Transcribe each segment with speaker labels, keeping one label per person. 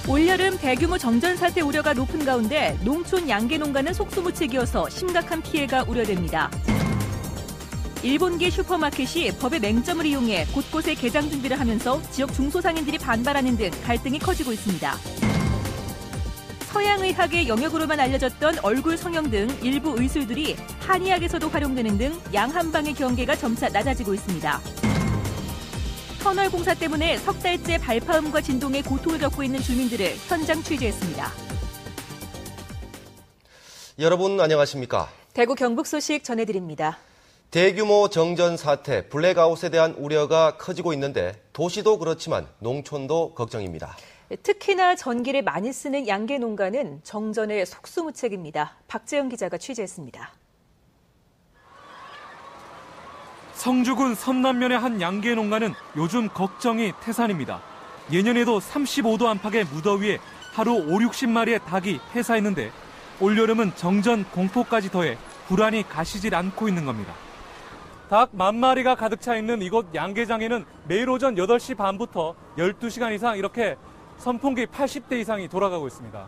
Speaker 1: 올여름 대규모 정전 사태 우려가 높은 가운데 농촌 양계 농가는 속수무책이어서 심각한 피해가 우려됩니다. 일본계 슈퍼마켓이 법의 맹점을 이용해 곳곳에 개장 준비를 하면서 지역 중소상인들이 반발하는 등 갈등이 커지고 있습니다. 서양의학의 영역으로만 알려졌던 얼굴 성형 등 일부 의술들이 한의학에서도 활용되는 등 양한방의 경계가 점차 낮아지고 있습니다. 터널 공사 때문에 석 달째 발파음과 진동에 고통을 겪고 있는 주민들을 현장 취재했습니다.
Speaker 2: 여러분 안녕하십니까?
Speaker 1: 대구 경북 소식 전해드립니다.
Speaker 2: 대규모 정전 사태, 블랙아웃에 대한 우려가 커지고 있는데 도시도 그렇지만 농촌도 걱정입니다.
Speaker 1: 특히나 전기를 많이 쓰는 양계 농가는 정전의 속수무책입니다. 박재영 기자가 취재했습니다.
Speaker 3: 성주군 선남면의 한 양계 농가는 요즘 걱정이 태산입니다. 예년에도 35도 안팎의 무더위에 하루 5, 60마리의 닭이 폐사했는데 올여름은 정전 공포까지 더해 불안이 가시질 않고 있는 겁니다. 닭 10,000마리가 가득 차 있는 이곳 양계장에는 매일 오전 8시 반부터 12시간 이상 이렇게 선풍기 80대 이상이 돌아가고 있습니다.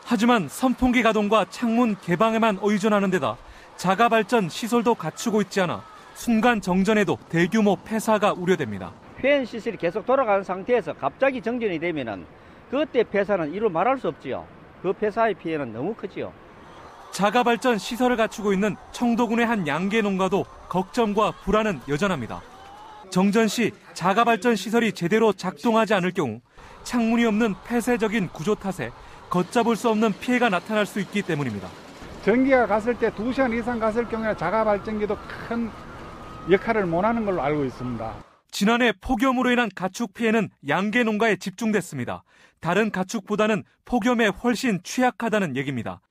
Speaker 3: 하지만 선풍기 가동과 창문 개방에만 의존하는 데다 자가발전 시설도 갖추고 있지 않아 순간 정전에도 대규모 폐사가 우려됩니다.
Speaker 4: 회원 시설이 계속 돌아가는 상태에서 갑자기 정전이 되면은 그때 폐사는 이루 말할 수 없지요. 그 폐사의 피해는 너무 크지요.
Speaker 3: 자가발전 시설을 갖추고 있는 청도군의 한 양계 농가도 걱정과 불안은 여전합니다. 정전 시 자가발전 시설이 제대로 작동하지 않을 경우 창문이 없는 폐쇄적인 구조 탓에 걷잡을 수 없는 피해가 나타날 수 있기 때문입니다.
Speaker 5: 전기가 갔을 때 2시간 이상 갔을 경우에 자가발전기도 큰 역할을 못하는 걸로 알고 있습니다.
Speaker 3: 지난해 폭염으로 인한 가축 피해는 양계 농가에 집중됐습니다. 다른 가축보다는 폭염에 훨씬 취약하다는 얘기입니다.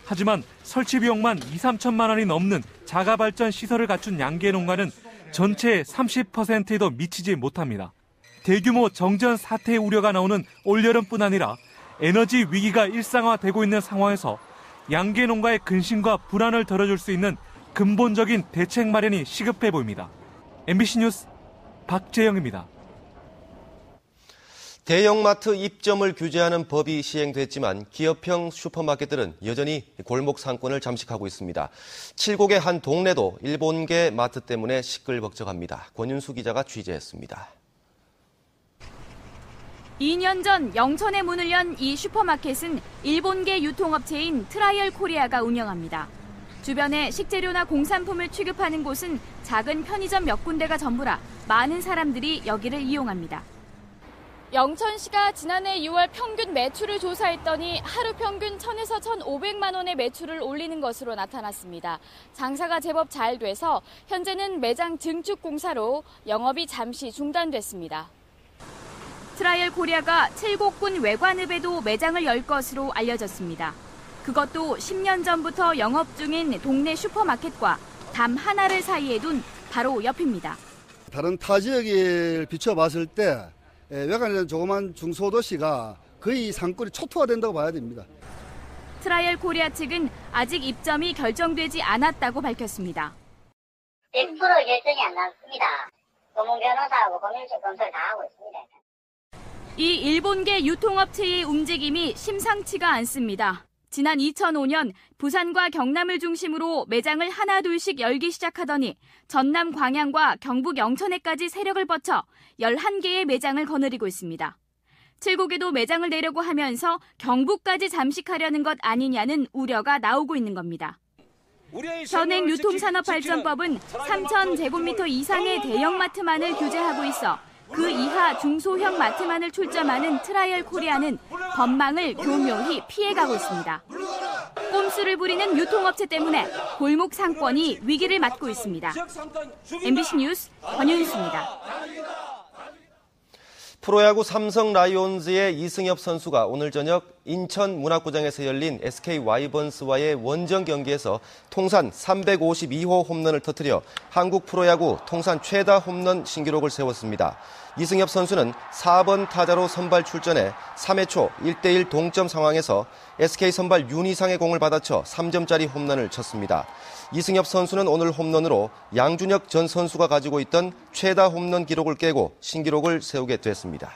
Speaker 3: 하지만 설치 비용만 2, 3천만 원이 넘는 자가발전 시설을 갖춘 양계 농가는 전체의 30%에도 미치지 못합니다. 대규모 정전 사태의 우려가 나오는 올여름뿐 아니라 에너지 위기가 일상화되고 있는 상황에서 양계 농가의 근심과 불안을 덜어줄 수 있는 근본적인 대책 마련이 시급해 보입니다. MBC 뉴스 박재영입니다.
Speaker 2: 대형마트 입점을 규제하는 법이 시행됐지만 기업형 슈퍼마켓들은 여전히 골목 상권을 잠식하고 있습니다. 칠곡의 한 동네도 일본계 마트 때문에 시끌벅적합니다. 권윤수 기자가 취재했습니다.
Speaker 6: 2년 전 영천에 문을 연 이 슈퍼마켓은 일본계 유통업체인 트라이얼 코리아가 운영합니다. 주변에 식재료나 공산품을 취급하는 곳은 작은 편의점 몇 군데가 전부라 많은 사람들이 여기를 이용합니다. 영천시가 지난해 6월 평균 매출을 조사했더니 하루 평균 1,000에서 1,500만 원의 매출을 올리는 것으로 나타났습니다. 장사가 제법 잘 돼서 현재는 매장 증축 공사로 영업이 잠시 중단됐습니다. 트라이얼 코리아가 칠곡군 외관읍에도 매장을 열 것으로 알려졌습니다. 그것도 10년 전부터 영업 중인 동네 슈퍼마켓과 담 하나를 사이에 둔 바로 옆입니다.
Speaker 7: 다른 타 지역을 비춰봤을 때 외관에 있는 조그만 중소도시가 거의 상권이 초토화된다고 봐야 됩니다.
Speaker 6: 트라이얼 코리아 측은 아직 입점이 결정되지 않았다고 밝혔습니다.
Speaker 8: 100% 결정이 안 났습니다. 고문 변호사하고 법률적 검토를 다 하고 있습니다.
Speaker 6: 이 일본계 유통업체의 움직임이 심상치가 않습니다. 지난 2005년 부산과 경남을 중심으로 매장을 하나 둘씩 열기 시작하더니 전남 광양과 경북 영천에까지 세력을 뻗쳐 11개의 매장을 거느리고 있습니다. 칠곡에도 매장을 내려고 하면서 경북까지 잠식하려는 것 아니냐는 우려가 나오고 있는 겁니다. 현행 유통산업발전법은 3,000제곱미터 이상의 대형마트만을 규제하고 있어 그 이하 중소형 마트만을 출점하는 트라이얼 코리아는 법망을 교묘히 피해가고 있습니다. 꼼수를 부리는 유통업체 때문에 골목 상권이 위기를 맞고 있습니다. MBC 뉴스 권윤수입니다.
Speaker 2: 프로야구 삼성 라이온즈의 이승엽 선수가 오늘 저녁 인천 문학구장에서 열린 SK 와이번스와의 원정 경기에서 통산 352호 홈런을 터뜨려 한국 프로야구 통산 최다 홈런 신기록을 세웠습니다. 이승엽 선수는 4번 타자로 선발 출전해 3회 초 1대1 동점 상황에서 SK 선발 윤희상의 공을 받아쳐 3점짜리 홈런을 쳤습니다. 이승엽 선수는 오늘 홈런으로 양준혁 전 선수가 가지고 있던 최다 홈런 기록을 깨고 신기록을 세우게 됐습니다.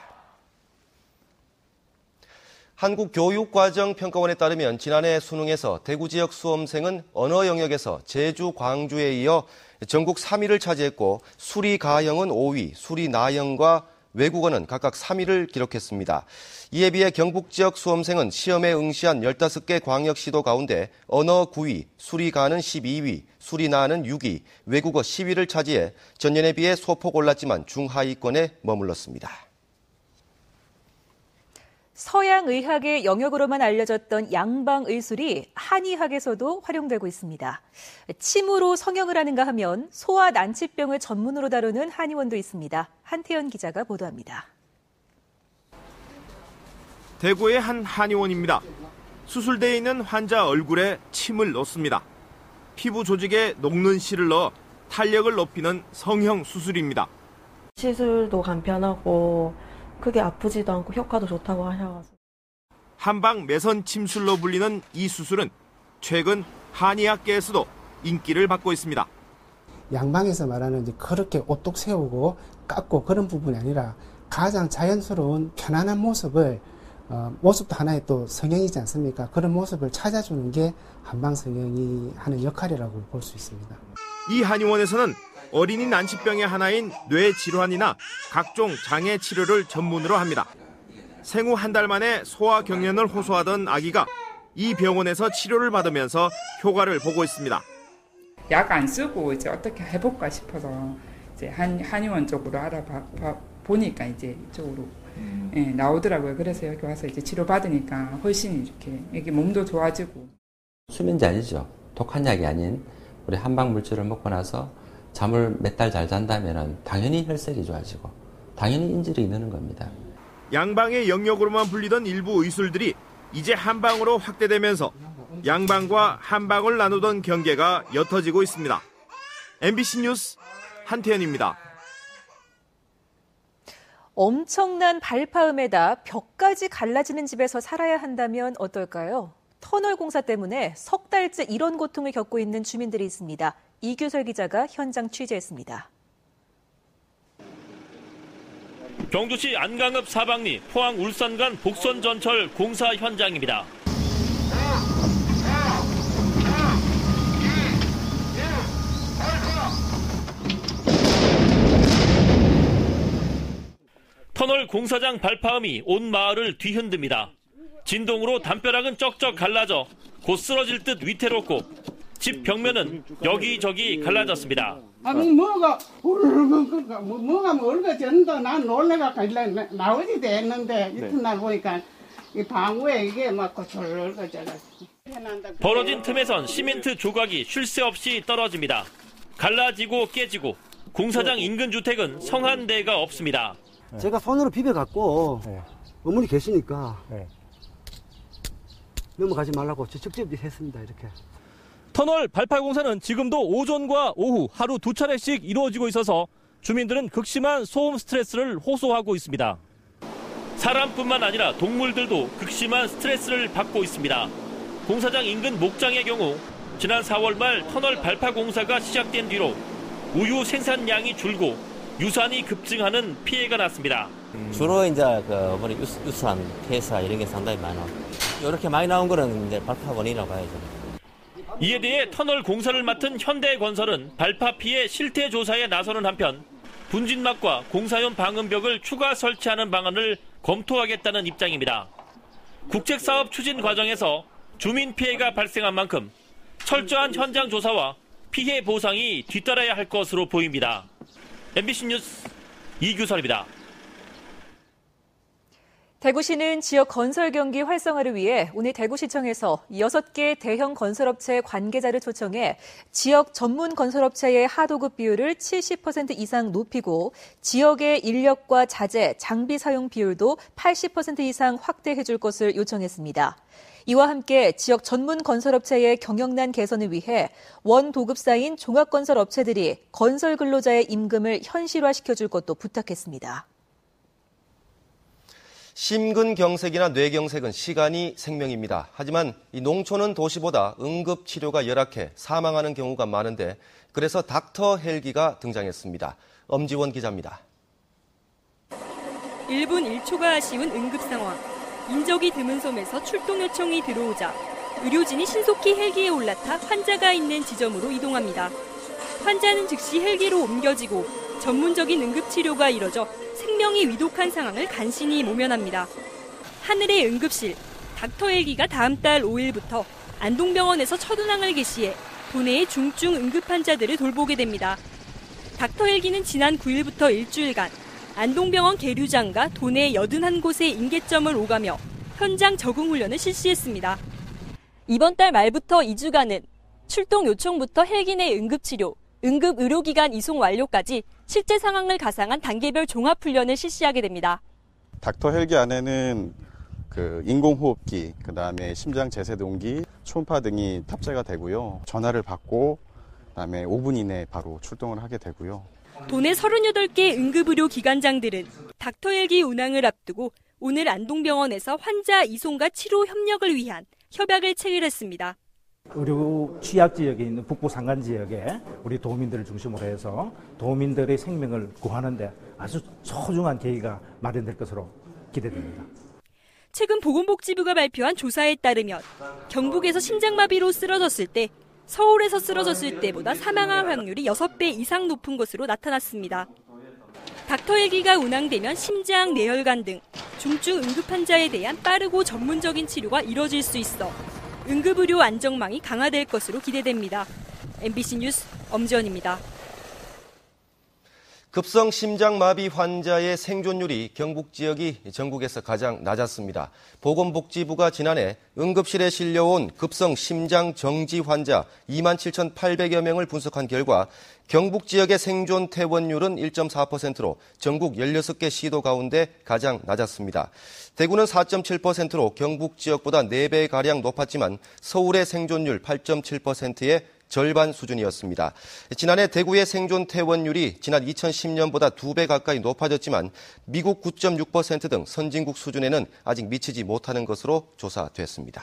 Speaker 2: 한국교육과정평가원에 따르면 지난해 수능에서 대구 지역 수험생은 언어 영역에서 제주, 광주에 이어 전국 3위를 차지했고 수리 가형은 5위, 수리 나형과 외국어는 각각 3위를 기록했습니다. 이에 비해 경북 지역 수험생은 시험에 응시한 15개 광역시도 가운데 언어 9위, 수리 가는 12위, 수리 나는 6위, 외국어 10위를 차지해 전년에 비해 소폭 올랐지만 중하위권에 머물렀습니다.
Speaker 1: 서양의학의 영역으로만 알려졌던 양방의술이 한의학에서도 활용되고 있습니다. 침으로 성형을 하는가 하면 소아 난치병을 전문으로 다루는 한의원도 있습니다. 한태현 기자가 보도합니다.
Speaker 9: 대구의 한 한의원입니다. 수술대에 있는 환자 얼굴에 침을 넣습니다. 피부 조직에 녹는 실을 넣어 탄력을 높이는 성형 수술입니다.
Speaker 10: 시술도 간편하고 크게 아프지도 않고 효과도 좋다고 하셔가지고.
Speaker 9: 한방 매선 침술로 불리는 이 수술은 최근 한의학계에서도 인기를 받고 있습니다.
Speaker 11: 양방에서 말하는 이제 그렇게 오똑 세우고 깎고 그런 부분이 아니라 가장 자연스러운 편안한 모습을 모습도 하나의 또 성형이지 않습니까? 그런 모습을 찾아주는 게 한방 성형이 하는 역할이라고 볼 수 있습니다.
Speaker 9: 이 한의원에서는 어린이 난치병의 하나인 뇌질환이나 각종 장애 치료를 전문으로 합니다. 생후 한 달 만에 소아 경련을 호소하던 아기가 이 병원에서 치료를 받으면서 효과를 보고 있습니다.
Speaker 12: 약 안 쓰고 이제 어떻게 해볼까 싶어서 이제 한의원 쪽으로 보니까 이제 이쪽으로 나오더라고요. 그래서 여기 와서 이제 치료 받으니까 훨씬 이렇게 몸도 좋아지고.
Speaker 13: 수면제 아니죠. 독한 약이 아닌 우리 한방 물질을 먹고 나서 잠을 몇 달 잘 잔다면 당연히 혈색이 좋아지고 당연히 인질이 느는 겁니다.
Speaker 9: 양방의 영역으로만 불리던 일부 의술들이 이제 한방으로 확대되면서 양방과 한방을 나누던 경계가 옅어지고 있습니다. MBC 뉴스 한태현입니다.
Speaker 1: 엄청난 발파음에다 벽까지 갈라지는 집에서 살아야 한다면 어떨까요? 터널 공사 때문에 석 달째 이런 고통을 겪고 있는 주민들이 있습니다. 이규설 기자가 현장 취재했습니다.
Speaker 14: 경주시 안강읍 사방리 포항 울산 간 복선 전철 공사 현장입니다. 터널 공사장 발파음이 온 마을을 뒤흔듭니다. 진동으로 담벼락은 쩍쩍 갈라져 곧 쓰러질 듯 위태롭고 집 벽면은 여기저기 갈라졌습니다.
Speaker 15: 뭐가 얼거졌는데 난 놀래가 나오지 됐는데 이튿날 보니까 이 방구에 이게 막 얼거져가지고.
Speaker 14: 벌어진 틈에선 시멘트 조각이 쉴 새 없이 떨어집니다. 갈라지고 깨지고 공사장 인근 주택은 성한대가 없습니다.
Speaker 16: 제가 손으로 비벼갖고 어머니 계시니까 넘어가지 말라고 직접 했습니다. 이렇게.
Speaker 14: 터널 발파 공사는 지금도 오전과 오후 하루 2차례씩 이루어지고 있어서 주민들은 극심한 소음 스트레스를 호소하고 있습니다. 사람뿐만 아니라 동물들도 극심한 스트레스를 받고 있습니다. 공사장 인근 목장의 경우 지난 4월 말 터널 발파 공사가 시작된 뒤로 우유 생산량이 줄고 유산이 급증하는 피해가 났습니다.
Speaker 17: 주로 이제 유산, 폐사 이런 게 상당히 많아. 이렇게 많이 나온 거는 이제 발파 원인이라고 봐야죠.
Speaker 14: 이에 대해 터널 공사를 맡은 현대건설은 발파 피해 실태 조사에 나서는 한편 분진막과 공사용 방음벽을 추가 설치하는 방안을 검토하겠다는 입장입니다. 국책사업 추진 과정에서 주민 피해가 발생한 만큼 철저한 현장 조사와 피해 보상이 뒤따라야 할 것으로 보입니다. MBC 뉴스 이규설입니다.
Speaker 1: 대구시는 지역 건설 경기 활성화를 위해 오늘 대구시청에서 6개 대형 건설업체 관계자를 초청해 지역 전문 건설업체의 하도급 비율을 70% 이상 높이고 지역의 인력과 자재, 장비 사용 비율도 80% 이상 확대해 줄 것을 요청했습니다. 이와 함께 지역 전문 건설업체의 경영난 개선을 위해 원도급사인 종합건설업체들이 건설 근로자의 임금을 현실화시켜줄 것도 부탁했습니다.
Speaker 2: 심근경색이나 뇌경색은 시간이 생명입니다. 하지만 이 농촌은 도시보다 응급치료가 열악해 사망하는 경우가 많은데 그래서 닥터 헬기가 등장했습니다. 엄지원 기자입니다.
Speaker 18: 1분 1초가 아쉬운 응급 상황. 인적이 드문 섬에서 출동 요청이 들어오자 의료진이 신속히 헬기에 올라타 환자가 있는 지점으로 이동합니다. 환자는 즉시 헬기로 옮겨지고 전문적인 응급치료가 이뤄져 생명이 위독한 상황을 간신히 모면합니다. 하늘의 응급실, 닥터 헬기가 다음 달 5일부터 안동병원에서 첫 운항을 개시해 도내의 중증 응급 환자들을 돌보게 됩니다. 닥터 헬기는 지난 9일부터 일주일간 안동병원 계류장과 도내 81곳의 임계점을 오가며 현장 적응 훈련을 실시했습니다. 이번 달 말부터 2주간은 출동 요청부터 헬기 내 응급치료, 응급의료기관 이송 완료까지 실제 상황을 가상한 단계별 종합훈련을 실시하게 됩니다.
Speaker 19: 닥터 헬기 안에는 인공호흡기, 그다음에 심장 제세동기, 초음파 등이 탑재가 되고요. 전화를 받고 그다음에 5분 이내에 바로 출동을 하게 되고요.
Speaker 18: 도내 38개 응급의료 기관장들은 닥터 헬기 운항을 앞두고 오늘 안동병원에서 환자 이송과 치료 협력을 위한 협약을 체결했습니다.
Speaker 20: 의료 취약 지역에 있는 북부 산간 지역에 우리 도민들을 중심으로 해서 도민들의 생명을 구하는데 아주 소중한 계기가 마련될 것으로 기대됩니다.
Speaker 18: 최근 보건복지부가 발표한 조사에 따르면 경북에서 심장마비로 쓰러졌을 때 서울에서 쓰러졌을 때보다 사망할 확률이 6배 이상 높은 것으로 나타났습니다. 닥터 헬기가 운항되면 심장, 뇌혈관 등 중증 응급 환자에 대한 빠르고 전문적인 치료가 이뤄질 수 있어 응급의료 안정망이 강화될 것으로 기대됩니다. MBC 뉴스 엄지연입니다.
Speaker 2: 급성 심장마비 환자의 생존율이 경북 지역이 전국에서 가장 낮았습니다. 보건복지부가 지난해 응급실에 실려온 급성 심장정지 환자 27,800여 명을 분석한 결과 경북 지역의 생존 퇴원율은 1.4%로 전국 16개 시도 가운데 가장 낮았습니다. 대구는 4.7%로 경북 지역보다 4배가량 높았지만 서울의 생존율 8.7%의 절반 수준이었습니다. 지난해 대구의 생존 퇴원율이 지난 2010년보다 2배 가까이 높아졌지만 미국 9.6% 등 선진국 수준에는 아직 미치지 못하는 것으로 조사됐습니다.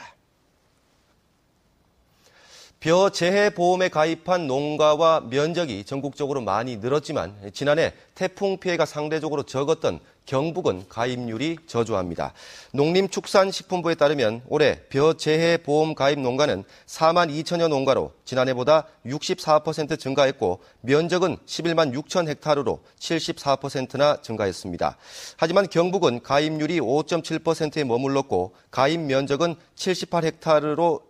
Speaker 2: 벼재해보험에 가입한 농가와 면적이 전국적으로 많이 늘었지만 지난해 태풍 피해가 상대적으로 적었던 경북은 가입률이 저조합니다. 농림축산식품부에 따르면 올해 벼재해보험 가입 농가는 4만 2천여 농가로 지난해보다 64% 증가했고 면적은 11만 6천 헥타르로 74%나 증가했습니다. 하지만 경북은 가입률이 5.7%에 머물렀고 가입 면적은 78헥타르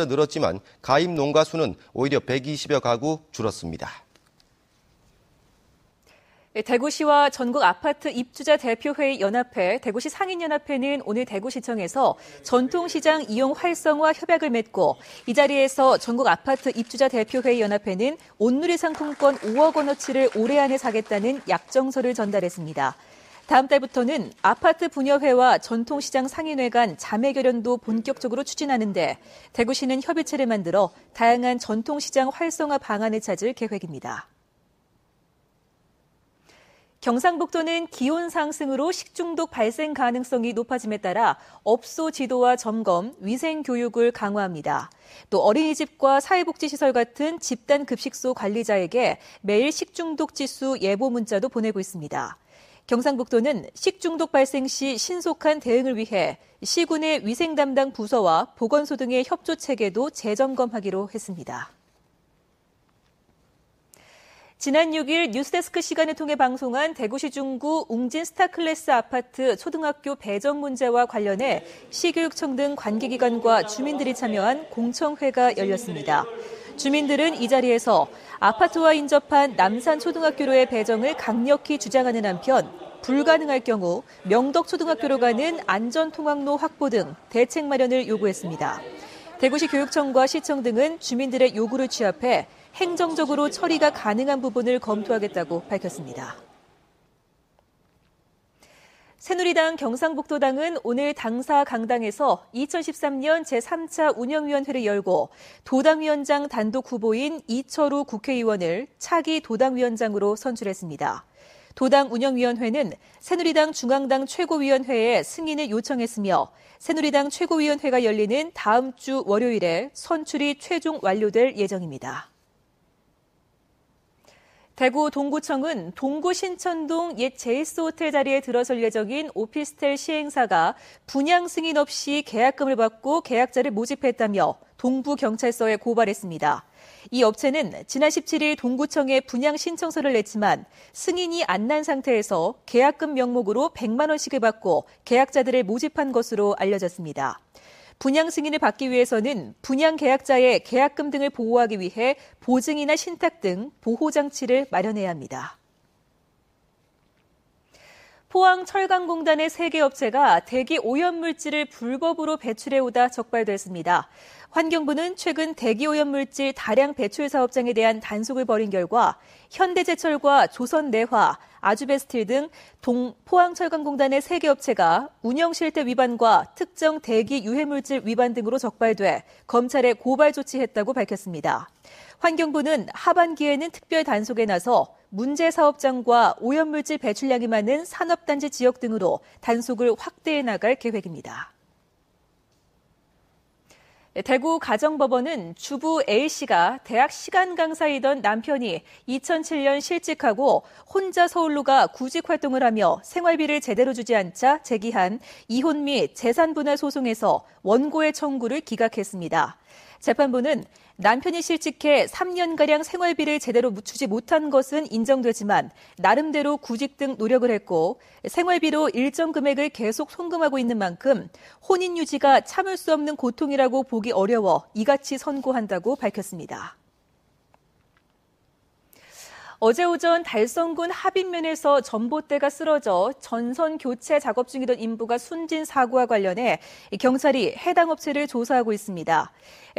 Speaker 2: 늘었지만 가입 농가 수는 오히려 120여 가구 줄었습니다.
Speaker 1: 대구시와 전국 아파트 입주자 대표회의 연합회, 대구시 상인연합회는 오늘 대구시청에서 전통시장 이용 활성화 협약을 맺고 이 자리에서 전국 아파트 입주자 대표회의 연합회는 온누리 상품권 5억 원어치를 올해 안에 사겠다는 약정서를 전달했습니다. 다음 달부터는 아파트 분여회와 전통시장 상인회 간 자매 결연도 본격적으로 추진하는데 대구시는 협의체를 만들어 다양한 전통시장 활성화 방안을 찾을 계획입니다. 경상북도는 기온 상승으로 식중독 발생 가능성이 높아짐에 따라 업소 지도와 점검, 위생 교육을 강화합니다. 또 어린이집과 사회복지시설 같은 집단 급식소 관리자에게 매일 식중독 지수 예보 문자도 보내고 있습니다. 경상북도는 식중독 발생 시 신속한 대응을 위해 시군의 위생 담당 부서와 보건소 등의 협조 체계도 재점검하기로 했습니다. 지난 6일 뉴스데스크 시간을 통해 방송한 대구시 중구 웅진 스타클래스 아파트 초등학교 배정 문제와 관련해 시교육청 등 관계기관과 주민들이 참여한 공청회가 열렸습니다. 주민들은 이 자리에서 아파트와 인접한 남산초등학교로의 배정을 강력히 주장하는 한편 불가능할 경우 명덕초등학교로 가는 안전통학로 확보 등 대책 마련을 요구했습니다. 대구시 교육청과 시청 등은 주민들의 요구를 취합해 행정적으로 처리가 가능한 부분을 검토하겠다고 밝혔습니다. 새누리당 경상북도당은 오늘 당사 강당에서 2013년 제3차 운영위원회를 열고 도당위원장 단독 후보인 이철우 국회의원을 차기 도당위원장으로 선출했습니다. 도당 운영위원회는 새누리당 중앙당 최고위원회에 승인을 요청했으며 새누리당 최고위원회가 열리는 다음 주 월요일에 선출이 최종 완료될 예정입니다. 대구 동구청은 동구 신천동 옛 제이스 호텔 자리에 들어설 예정인 오피스텔 시행사가 분양 승인 없이 계약금을 받고 계약자를 모집했다며 동부경찰서에 고발했습니다. 이 업체는 지난 17일 동구청에 분양 신청서를 냈지만 승인이 안 난 상태에서 계약금 명목으로 100만 원씩을 받고 계약자들을 모집한 것으로 알려졌습니다. 분양 승인을 받기 위해서는 분양 계약자의 계약금 등을 보호하기 위해 보증이나 신탁 등 보호장치를 마련해야 합니다. 포항철강공단의 3개 업체가 대기 오염물질을 불법으로 배출해오다 적발됐습니다. 환경부는 최근 대기 오염물질 다량 배출 사업장에 대한 단속을 벌인 결과 현대제철과 조선내화, 아주베스틸 등 포항철강공단의 3개 업체가 운영실태 위반과 특정 대기 유해물질 위반 등으로 적발돼 검찰에 고발 조치했다고 밝혔습니다. 환경부는 하반기에는 특별 단속에 나서 문제 사업장과 오염물질 배출량이 많은 산업단지 지역 등으로 단속을 확대해 나갈 계획입니다. 대구 가정법원은 주부 A씨가 대학 시간 강사이던 남편이 2007년 실직하고 혼자 서울로 가 구직 활동을 하며 생활비를 제대로 주지 않자 제기한 이혼 및 재산 분할 소송에서 원고의 청구를 기각했습니다. 재판부는 남편이 실직해 3년가량 생활비를 제대로 주지 못한 것은 인정되지만 나름대로 구직 등 노력을 했고 생활비로 일정 금액을 계속 송금하고 있는 만큼 혼인 유지가 참을 수 없는 고통이라고 보기 어려워 이같이 선고한다고 밝혔습니다. 어제 오전 달성군 합인면에서 전봇대가 쓰러져 전선 교체 작업 중이던 인부가 숨진 사고와 관련해 경찰이 해당 업체를 조사하고 있습니다.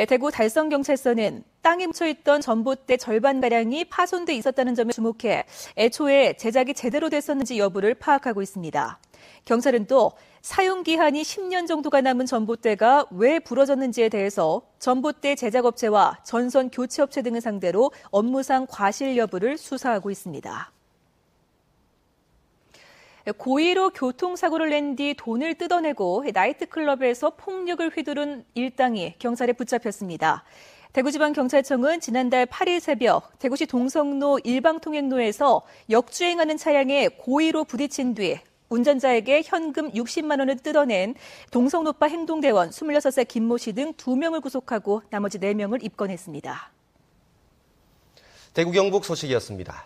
Speaker 1: 대구 달성경찰서는 땅에 묻혀있던 전봇대 절반가량이 파손돼 있었다는 점에 주목해 애초에 제작이 제대로 됐었는지 여부를 파악하고 있습니다. 경찰은 또 사용기한이 10년 정도가 남은 전봇대가 왜 부러졌는지에 대해서 전봇대 제작업체와 전선 교체업체 등을 상대로 업무상 과실 여부를 수사하고 있습니다. 고의로 교통사고를 낸 뒤 돈을 뜯어내고 나이트클럽에서 폭력을 휘두른 일당이 경찰에 붙잡혔습니다. 대구지방경찰청은 지난달 8일 새벽 대구시 동성로 일방통행로에서 역주행하는 차량에 고의로 부딪힌 뒤 운전자에게 현금 60만 원을 뜯어낸 동성로파 행동대원 26세 김모 씨 등 2명을 구속하고 나머지 4명을 입건했습니다.
Speaker 2: 대구 경북 소식이었습니다.